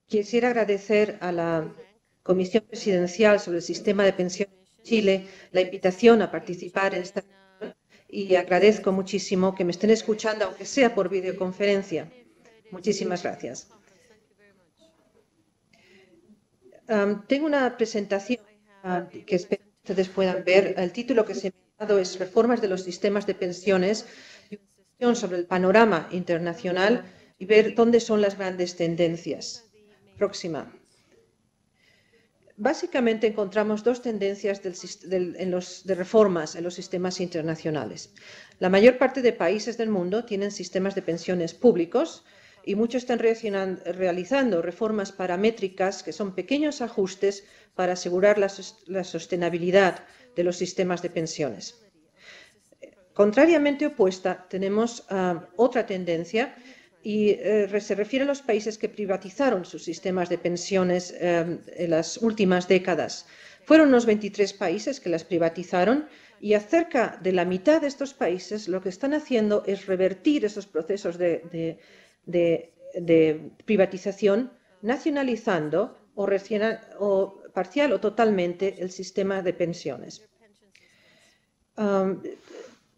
Quisiera agradecer a la Comisión Presidencial sobre el Sistema de Pensiones de Chile la invitación a participar en esta reunión y agradezco muchísimo que me estén escuchando, aunque sea por videoconferencia. Muchísimas gracias. Tengo una presentación que espero que ustedes puedan ver. El título que se me ha dado es Reformas de los sistemas de pensiones y una visión sobre el panorama internacional y ver dónde son las grandes tendencias. Próxima. Básicamente encontramos dos tendencias de reformas en los sistemas internacionales. La mayor parte de países del mundo tienen sistemas de pensiones públicos y muchos están realizando reformas paramétricas que son pequeños ajustes para asegurar la sostenibilidad de los sistemas de pensiones. Contrariamente opuesta, tenemos otra tendencia y se refiere a los países que privatizaron sus sistemas de pensiones en las últimas décadas. Fueron unos 23 países que las privatizaron y cerca de la mitad de estos países lo que están haciendo es revertir esos procesos de privatización, nacionalizando o parcial o totalmente el sistema de pensiones.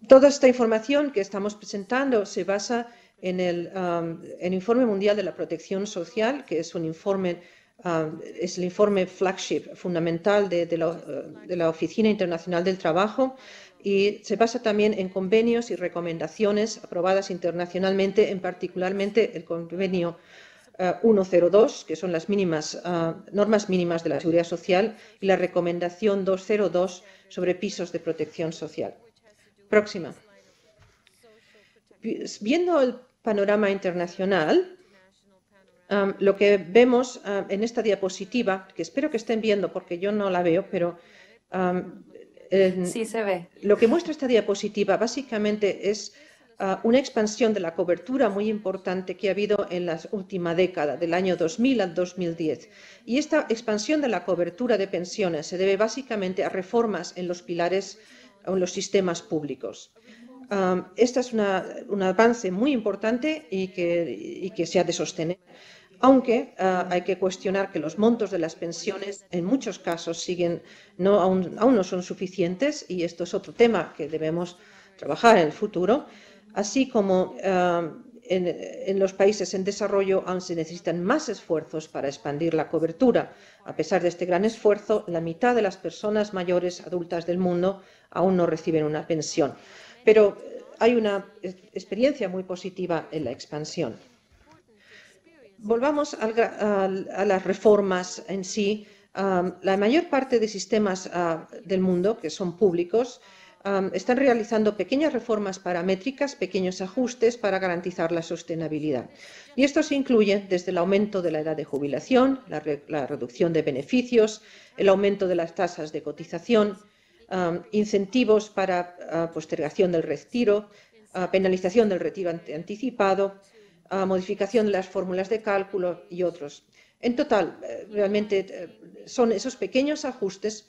Toda esta información que estamos presentando se basa en el Informe Mundial de la Protección Social, que es un informe, es el informe flagship fundamental de la Oficina Internacional del Trabajo, y se basa también en convenios y recomendaciones aprobadas internacionalmente, en particularmente el convenio 102, que son las normas mínimas de la Seguridad Social, y la recomendación 202 sobre pisos de protección social. Próxima. Viendo el panorama internacional, lo que vemos en esta diapositiva, que espero que estén viendo porque yo no la veo, pero sí se ve. Lo que muestra esta diapositiva básicamente es una expansión de la cobertura muy importante que ha habido en la última década, del año 2000 al 2010. Y esta expansión de la cobertura de pensiones se debe básicamente a reformas en los pilares, en los sistemas públicos. Este es un avance muy importante y que se ha de sostener, aunque hay que cuestionar que los montos de las pensiones en muchos casos aún no son suficientes, y esto es otro tema que debemos trabajar en el futuro, así como en los países en desarrollo aún se necesitan más esfuerzos para expandir la cobertura. A pesar de este gran esfuerzo, la mitad de las personas mayores adultas del mundo aún no reciben una pensión. Pero hay una experiencia muy positiva en la expansión. Volvamos a las reformas en sí. La mayor parte de sistemas del mundo, que son públicos, están realizando pequeñas reformas paramétricas, pequeños ajustes para garantizar la sostenibilidad. Y estos incluyen desde el aumento de la edad de jubilación, la reducción de beneficios, el aumento de las tasas de cotización, incentivos para postergación del retiro, penalización del retiro anticipado, modificación de las fórmulas de cálculo y otros. En total, realmente son esos pequeños ajustes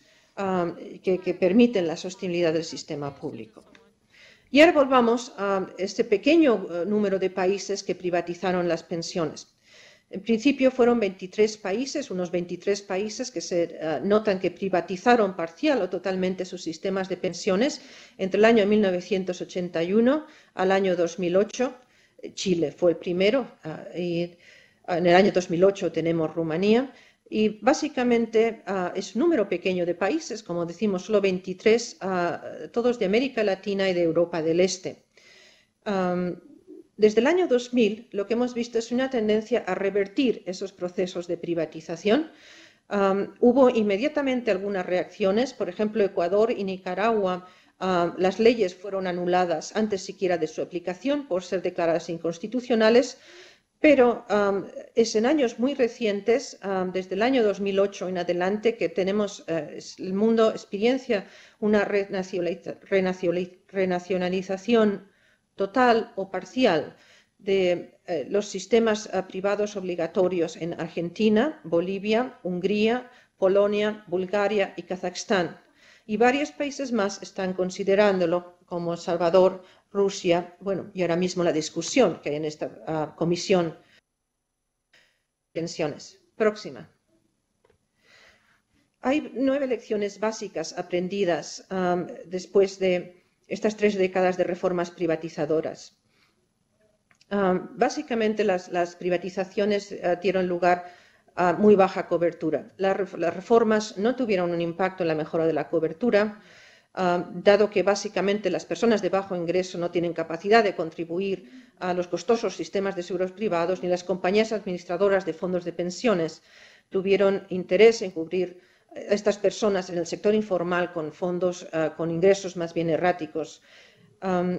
que permiten la sostenibilidad del sistema público. Y ahora volvamos a este pequeño número de países que privatizaron las pensiones. En principio fueron 23 países, unos 23 países que se notan que privatizaron parcial o totalmente sus sistemas de pensiones entre el año 1981 al año 2008. Chile fue el primero y en el año 2008 tenemos Rumanía. Y básicamente es un número pequeño de países, como decimos, solo 23, todos de América Latina y de Europa del Este. Desde el año 2000 lo que hemos visto es una tendencia a revertir esos procesos de privatización. Hubo inmediatamente algunas reacciones, por ejemplo, Ecuador y Nicaragua. Las leyes fueron anuladas antes siquiera de su aplicación por ser declaradas inconstitucionales. Pero es en años muy recientes, desde el año 2008 en adelante, que tenemos, el mundo experiencia una renacionalización total o parcial de los sistemas privados obligatorios en Argentina, Bolivia, Hungría, Polonia, Bulgaria y Kazajstán. Y varios países más están considerándolo, como El Salvador, Rusia, bueno, y ahora mismo la discusión que hay en esta comisión de pensiones. Próxima. Hay 9 lecciones básicas aprendidas después de estas 3 décadas de reformas privatizadoras. Básicamente las privatizaciones dieron lugar a muy baja cobertura. Las reformas no tuvieron un impacto en la mejora de la cobertura, dado que básicamente las personas de bajo ingreso no tienen capacidad de contribuir a los costosos sistemas de seguros privados, ni las compañías administradoras de fondos de pensiones tuvieron interés en cubrir a estas personas en el sector informal con fondos con ingresos más bien erráticos.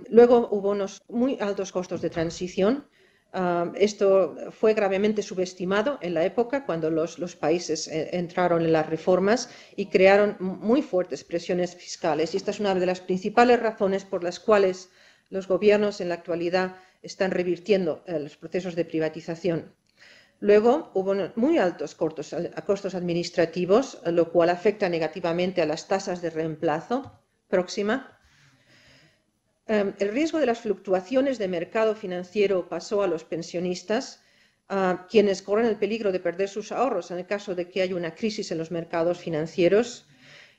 Luego hubo unos muy altos costos de transición. Esto fue gravemente subestimado en la época cuando los países entraron en las reformas y crearon muy fuertes presiones fiscales. Y esta es una de las principales razones por las cuales los gobiernos en la actualidad están revirtiendo los procesos de privatización. Luego hubo muy altos costos administrativos, lo cual afecta negativamente a las tasas de reemplazo. Próxima. El riesgo de las fluctuaciones de mercado financiero pasó a los pensionistas, quienes corren el peligro de perder sus ahorros en el caso de que haya una crisis en los mercados financieros.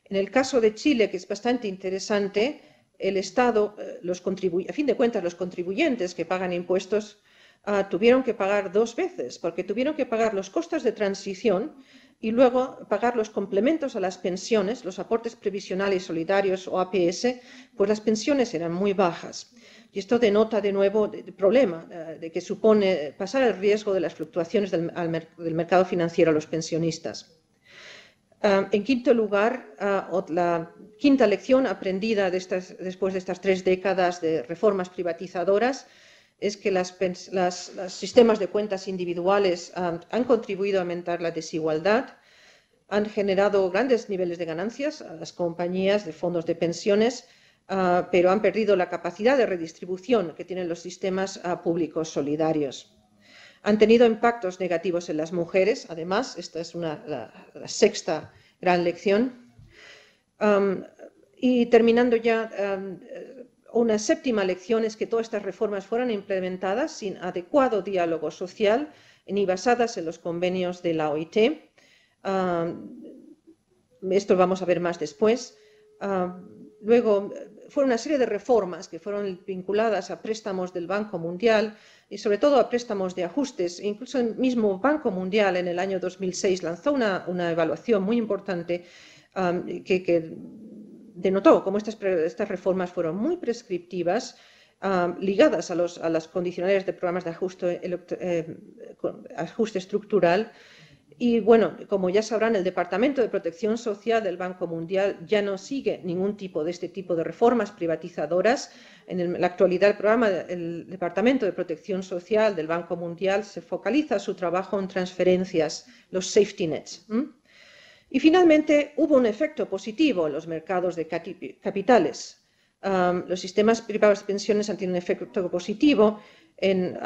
En el caso de Chile, que es bastante interesante, el Estado, a fin de cuentas, los contribuyentes que pagan impuestos tuvieron que pagar 2 veces, porque tuvieron que pagar los costos de transición y luego pagar los complementos a las pensiones, los aportes previsionales solidarios o APS, pues las pensiones eran muy bajas. Y esto denota de nuevo el problema de que supone pasar el riesgo de las fluctuaciones del mercado financiero a los pensionistas. En quinto lugar, la quinta lección aprendida después de estas 3 décadas de reformas privatizadoras es que los sistemas de cuentas individuales han contribuido a aumentar la desigualdad, han generado grandes niveles de ganancias a las compañías de fondos de pensiones, pero han perdido la capacidad de redistribución que tienen los sistemas públicos solidarios. Han tenido impactos negativos en las mujeres, además, esta es la sexta gran lección. Y terminando ya, una séptima lección es que todas estas reformas fueron implementadas sin adecuado diálogo social ni basadas en los convenios de la OIT. Esto vamos a ver más después. Luego, fueron una serie de reformas que fueron vinculadas a préstamos del Banco Mundial y sobre todo a préstamos de ajustes. Incluso el mismo Banco Mundial en el año 2006 lanzó una evaluación muy importante que denotó cómo estas reformas fueron muy prescriptivas, ligadas a las condicionalidades de programas de ajuste estructural. Y bueno, como ya sabrán, el Departamento de Protección Social del Banco Mundial ya no sigue ningún tipo de este tipo de reformas privatizadoras. En la actualidad, el Departamento de Protección Social del Banco Mundial se focaliza su trabajo en transferencias, los safety nets. Y finalmente hubo un efecto positivo en los mercados de capitales. Los sistemas privados de pensiones han tenido un efecto positivo en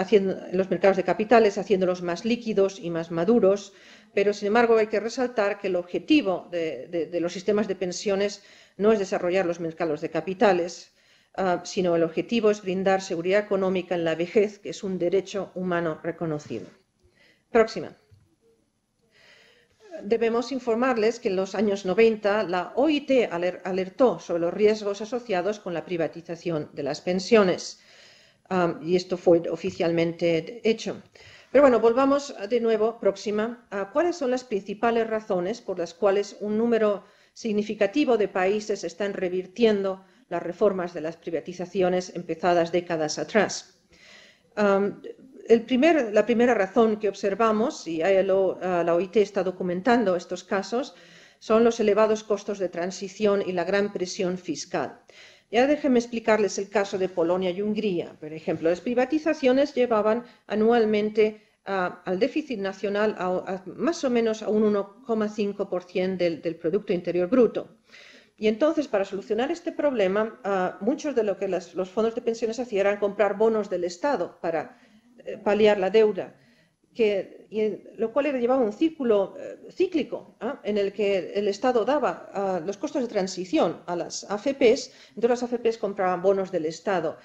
los mercados de capitales, haciéndolos más líquidos y más maduros, pero sin embargo hay que resaltar que el objetivo de los sistemas de pensiones no es desarrollar los mercados de capitales, sino el objetivo es brindar seguridad económica en la vejez, que es un derecho humano reconocido. Próxima. Debemos informarles que en los años 90 la OIT alertó sobre los riesgos asociados con la privatización de las pensiones. Y esto fue oficialmente hecho. Pero bueno, volvamos de nuevo, próxima, a cuáles son las principales razones por las cuales un número significativo de países están revirtiendo las reformas de las privatizaciones empezadas décadas atrás. La primera razón que observamos, y la OIT está documentando estos casos, son los elevados costos de transición y la gran presión fiscal. Ya déjenme explicarles el caso de Polonia y Hungría. Por ejemplo, las privatizaciones llevaban anualmente al déficit nacional más o menos a un 1,5% del Producto Interior Bruto. Y entonces, para solucionar este problema, muchos de lo que los fondos de pensiones hacían era comprar bonos del Estado para paliar la deuda, lo cual llevaba un círculo cíclico en el que el Estado daba los costos de transición a las AFPs, entonces las AFPs compraban bonos del Estado.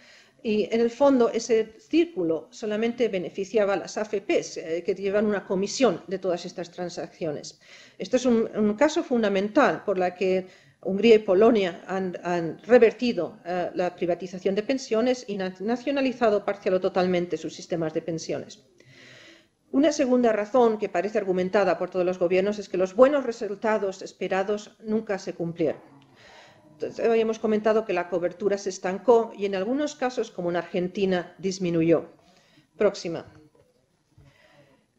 Y en el fondo ese círculo solamente beneficiaba a las AFPs, que llevan una comisión de todas estas transacciones. Esto es un caso fundamental por la que Hungría y Polonia han revertido la privatización de pensiones y nacionalizado parcial o totalmente sus sistemas de pensiones. Una segunda razón que parece argumentada por todos los gobiernos es que los buenos resultados esperados nunca se cumplieron. Entonces, hoy hemos comentado que la cobertura se estancó y en algunos casos, como en Argentina, disminuyó. Próxima.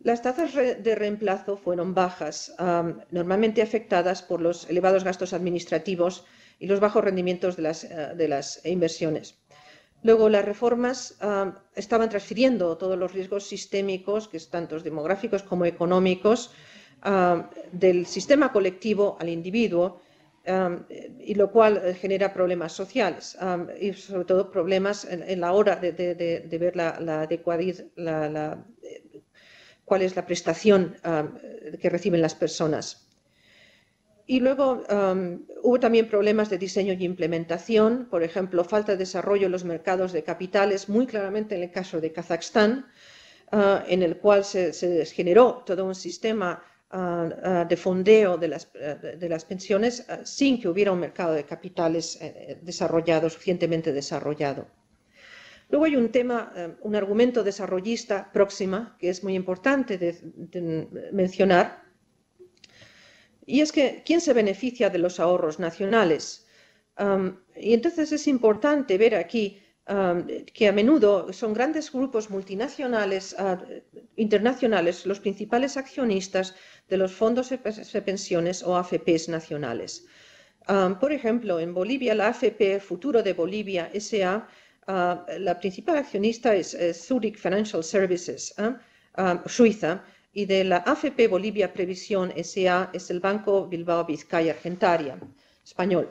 Las tasas de reemplazo fueron bajas, normalmente afectadas por los elevados gastos administrativos y los bajos rendimientos de las inversiones. Luego, las reformas estaban transfiriendo todos los riesgos sistémicos, que es tanto demográficos como económicos, del sistema colectivo al individuo, y lo cual genera problemas sociales y sobre todo problemas en la hora de ver la adecuadez, cuál es la prestación que reciben las personas. Y luego hubo también problemas de diseño y implementación, por ejemplo, falta de desarrollo en los mercados de capitales, muy claramente en el caso de Kazajstán, en el cual se generó todo un sistema de fondeo de las pensiones sin que hubiera un mercado de capitales suficientemente desarrollado. Luego hay un tema, un argumento desarrollista próxima, que es muy importante de mencionar, y es que ¿quién se beneficia de los ahorros nacionales? Y entonces es importante ver aquí que a menudo son grandes grupos multinacionales, internacionales, los principales accionistas de los fondos de pensiones o AFPs nacionales. Por ejemplo, en Bolivia, la AFP Futuro de Bolivia S.A., la principal accionista es Zurich Financial Services, Suiza, y de la AFP Bolivia Previsión S.A. es el Banco Bilbao Vizcaya Argentaria, español.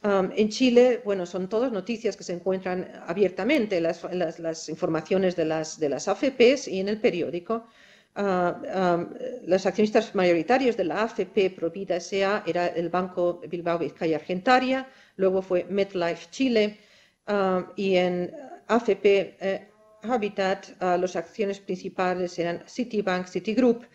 En Chile, bueno, son todas noticias que se encuentran abiertamente en las informaciones de las AFPs y en el periódico. Los accionistas mayoritarios de la AFP Provida S.A. era el Banco Bilbao Vizcaya Argentaria, luego fue MetLife Chile, y en AFP Habitat las acciones principales eran Citibank, Citigroup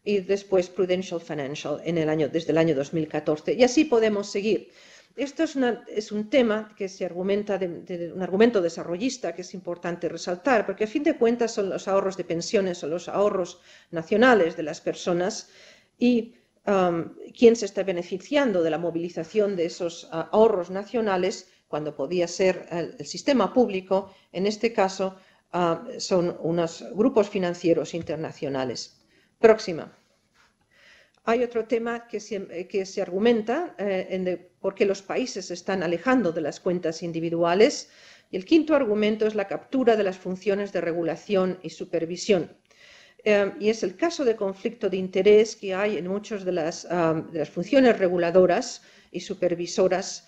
y después Prudential Financial desde el año 2014. Y así podemos seguir. Esto es un tema que se argumenta un argumento desarrollista que es importante resaltar, porque a fin de cuentas son los ahorros de pensiones, son los ahorros nacionales de las personas y quién se está beneficiando de la movilización de esos ahorros nacionales cuando podía ser el sistema público, en este caso son unos grupos financieros internacionales. Próxima. Hay otro tema que se argumenta de por qué los países se están alejando de las cuentas individuales. Y el quinto argumento es la captura de las funciones de regulación y supervisión. Y es el caso de conflicto de interés que hay en muchas de las funciones reguladoras y supervisoras,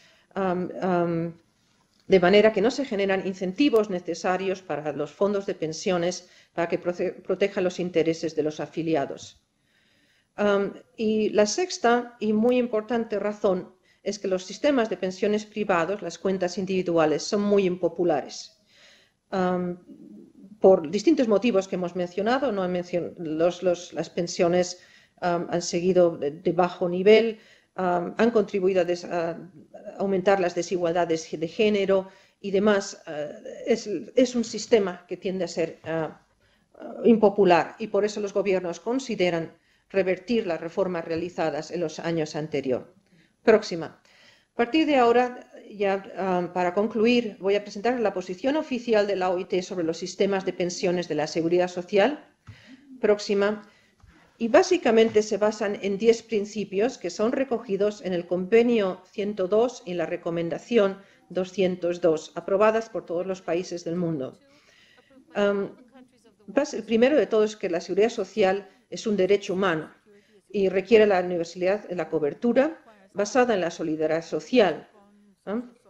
de manera que no se generan incentivos necesarios para los fondos de pensiones para que protejan los intereses de los afiliados. Y la sexta y muy importante razón es que los sistemas de pensiones privados, las cuentas individuales, son muy impopulares. Por distintos motivos que hemos mencionado, las pensiones han seguido de bajo nivel, han contribuido a aumentar las desigualdades de género y demás. Es un sistema que tiende a ser impopular y por eso los gobiernos consideran revertir las reformas realizadas en los años anteriores. Próxima. A partir de ahora, ya para concluir, voy a presentar la posición oficial de la OIT sobre los sistemas de pensiones de la Seguridad Social. Próxima. Y básicamente se basan en 10 principios que son recogidos en el Convenio 102 y la Recomendación 202, aprobadas por todos los países del mundo. El primero de todo es que la seguridad social es un derecho humano y requiere la universalidad de la cobertura basada en la solidaridad social.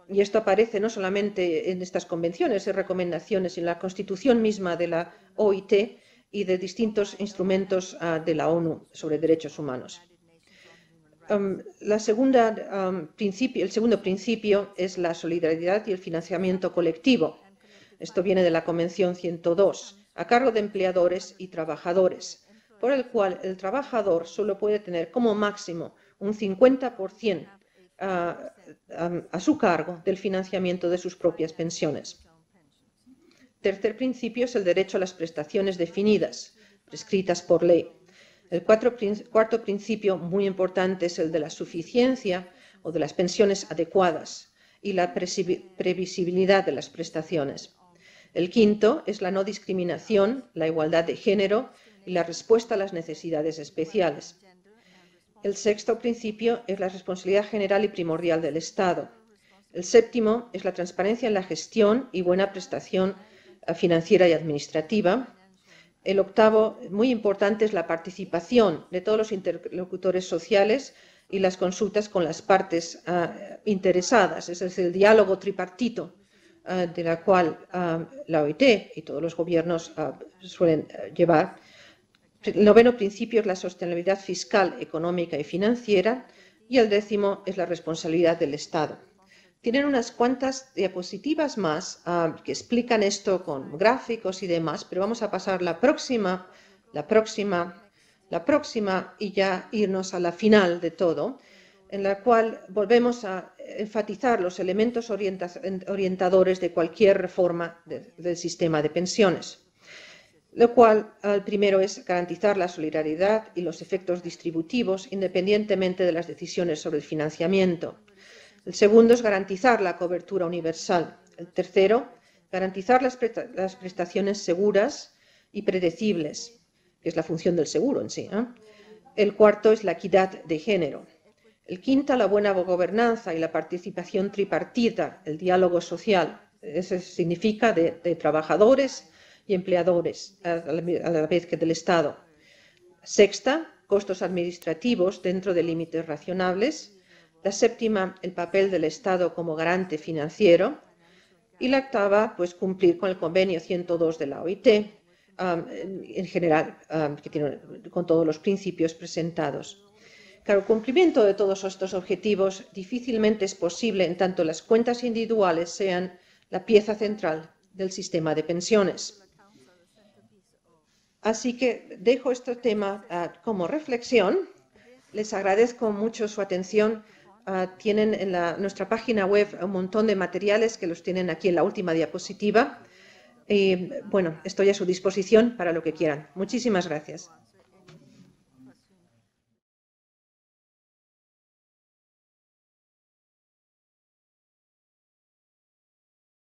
Y esto aparece no solamente en estas convenciones y recomendaciones, sino en la Constitución misma de la OIT y de distintos instrumentos de la ONU sobre derechos humanos. El segundo principio es la solidaridad y el financiamiento colectivo. Esto viene de la Convención 102, a cargo de empleadores y trabajadores, por el cual el trabajador solo puede tener como máximo un 50% a su cargo del financiamiento de sus propias pensiones. Tercer principio es el derecho a las prestaciones definidas, prescritas por ley. El cuarto principio, muy importante, es el de la suficiencia o de las pensiones adecuadas y la previsibilidad de las prestaciones. El quinto es la no discriminación, la igualdad de género y la respuesta a las necesidades especiales. El sexto principio es la responsabilidad general y primordial del Estado. El séptimo es la transparencia en la gestión y buena prestación financiera y administrativa. El octavo, muy importante, es la participación de todos los interlocutores sociales y las consultas con las partes interesadas, es decir, el diálogo tripartito de la cual la OIT y todos los gobiernos suelen llevar. El noveno principio es la sostenibilidad fiscal, económica y financiera, y el décimo es la responsabilidad del Estado. Tienen unas cuantas diapositivas más que explican esto con gráficos y demás, pero vamos a pasar la próxima y ya irnos a la final de todo, en la cual volvemos a enfatizar los elementos orientadores de cualquier reforma del sistema de pensiones. Lo cual, el primero es garantizar la solidaridad y los efectos distributivos independientemente de las decisiones sobre el financiamiento. El segundo es garantizar la cobertura universal. El tercero, garantizar las prestaciones seguras y predecibles, que es la función del seguro en sí. El cuarto es la equidad de género. El quinto, la buena gobernanza y la participación tripartita, el diálogo social. Eso significa de trabajadores y empleadores, a la vez que del Estado. Sexta, costos administrativos dentro de límites razonables. La séptima, el papel del Estado como garante financiero. Y la octava, pues cumplir con el convenio 102 de la OIT, en general, que tiene con todos los principios presentados. Claro, el cumplimiento de todos estos objetivos difícilmente es posible en tanto las cuentas individuales sean la pieza central del sistema de pensiones. Así que dejo este tema como reflexión. Les agradezco mucho su atención. Tienen en nuestra página web un montón de materiales que los tienen aquí en la última diapositiva. Y bueno, estoy a su disposición para lo que quieran. Muchísimas gracias.